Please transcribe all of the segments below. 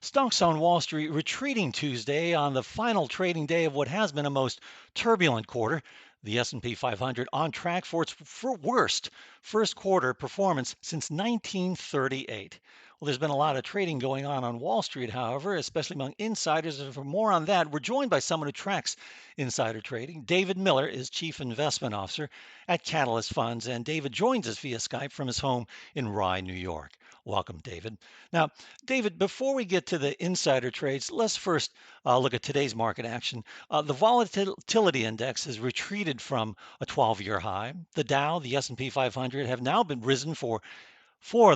Stocks on Wall Street retreating Tuesday on the final trading day of what has been a most turbulent quarter. The S&P 500 on track for its worst first quarter performance since 1938. Well, there's been a lot of trading going on Wall Street, however, especially among insiders. And for more on that, we're joined by someone who tracks insider trading. David Miller is Chief Investment Officer at Catalyst Funds, and David joins us via Skype from his home in Rye, New York. Welcome, David. Now, David, before we get to the insider trades, let's first look at today's market action. The volatility index has retreated from a 12-year high. The Dow, the S&P 500 have now been risen for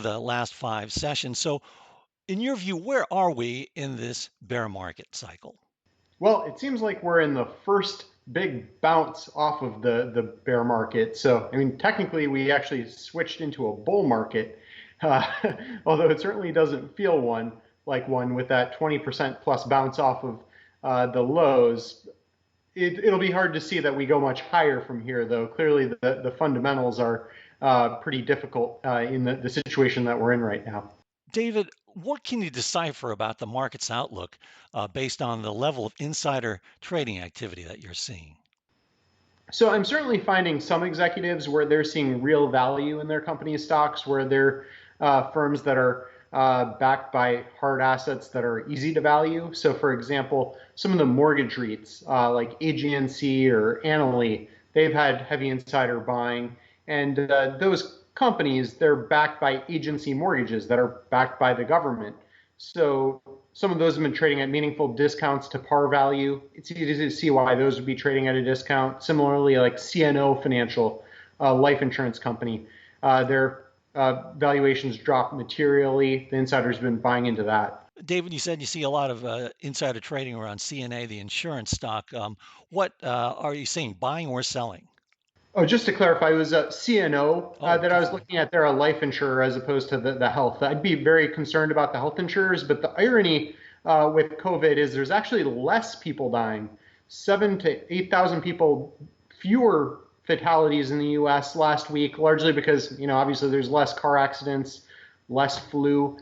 the last 5 sessions. So, in your view, where are we in this bear market cycle? Well, it seems like we're in the first big bounce off of the bear market. So, I mean, technically, we actually switched into a bull market, uh, although it certainly doesn't feel like one with that 20% plus bounce off of the lows. It'll be hard to see that we go much higher from here, though. Clearly, the fundamentals are pretty difficult in the situation that we're in right now. David, what can you decipher about the market's outlook based on the level of insider trading activity that you're seeing? So I'm certainly finding some executives where they're seeing real value in their company stocks, where they're firms that are backed by hard assets that are easy to value. So for example, some of the mortgage REITs like AGNC or Analyst, they've had heavy insider buying. And those companies, they're backed by agency mortgages that are backed by the government. So some of those have been trading at meaningful discounts to par value. It's easy to see why those would be trading at a discount. Similarly, like CNO Financial, a life insurance company, their valuations dropped materially. The insiders have been buying into that. David, you said you see a lot of insider trading around CNA, the insurance stock. What are you seeing, buying or selling? Oh, just to clarify, it was a CNO Oh, that I was got it. looking at. They're a life insurer as opposed to the health. I'd be very concerned about the health insurers, but the irony with COVID is there's actually less people dying, 7 to 8,000 people fewer fatalities in the U.S. last week, largely because obviously there's less car accidents, less flu,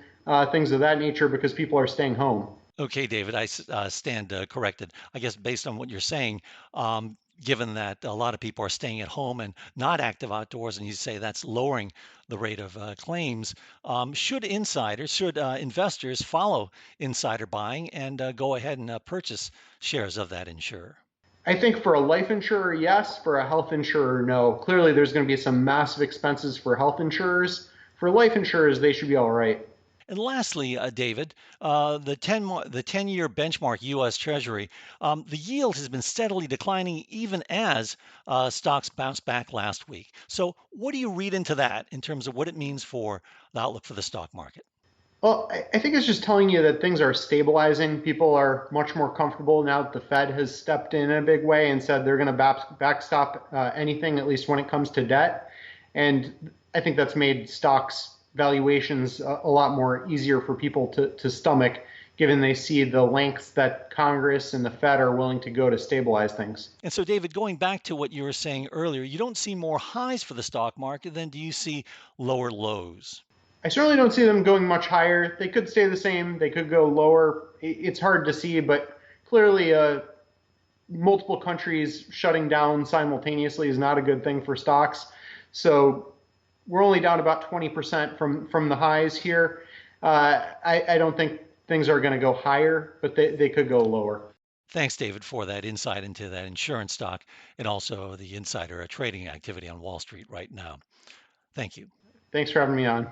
things of that nature because people are staying home. Okay, David, I stand corrected. I guess based on what you're saying, given that a lot of people are staying at home and not active outdoors, and you say that's lowering the rate of claims, should investors follow insider buying and go ahead and purchase shares of that insurer? I think for a life insurer, yes. For a health insurer, no. Clearly, there's going to be some massive expenses for health insurers. For life insurers, they should be all right. And lastly, David, the 10-year benchmark U.S. Treasury, the yield has been steadily declining even as stocks bounced back last week. So, what do you read into that in terms of what it means for the outlook for the stock market? Well, I think it's just telling you that things are stabilizing. People are much more comfortable now that the Fed has stepped in a big way and said they're going to backstop anything, at least when it comes to debt. And I think that's made stocks valuations a lot more easier for people to stomach, given they see the lengths that Congress and the Fed are willing to go to stabilize things. And so, David, going back to what you were saying earlier, you don't see more highs for the stock market, then do you see lower lows? I certainly don't see them going much higher. They could stay the same. They could go lower. It's hard to see, but clearly, multiple countries shutting down simultaneously is not a good thing for stocks. So we're only down about 20% from the highs here. I don't think things are going to go higher, but they could go lower. Thanks, David, for that insight into that insurance stock and also the insider trading activity on Wall Street right now. Thank you. Thanks for having me on.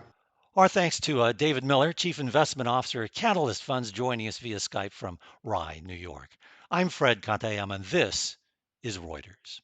Our thanks to David Miller, Chief Investment Officer at Catalyst Funds, joining us via Skype from Rye, New York. I'm Fred Katayama, and this is Reuters.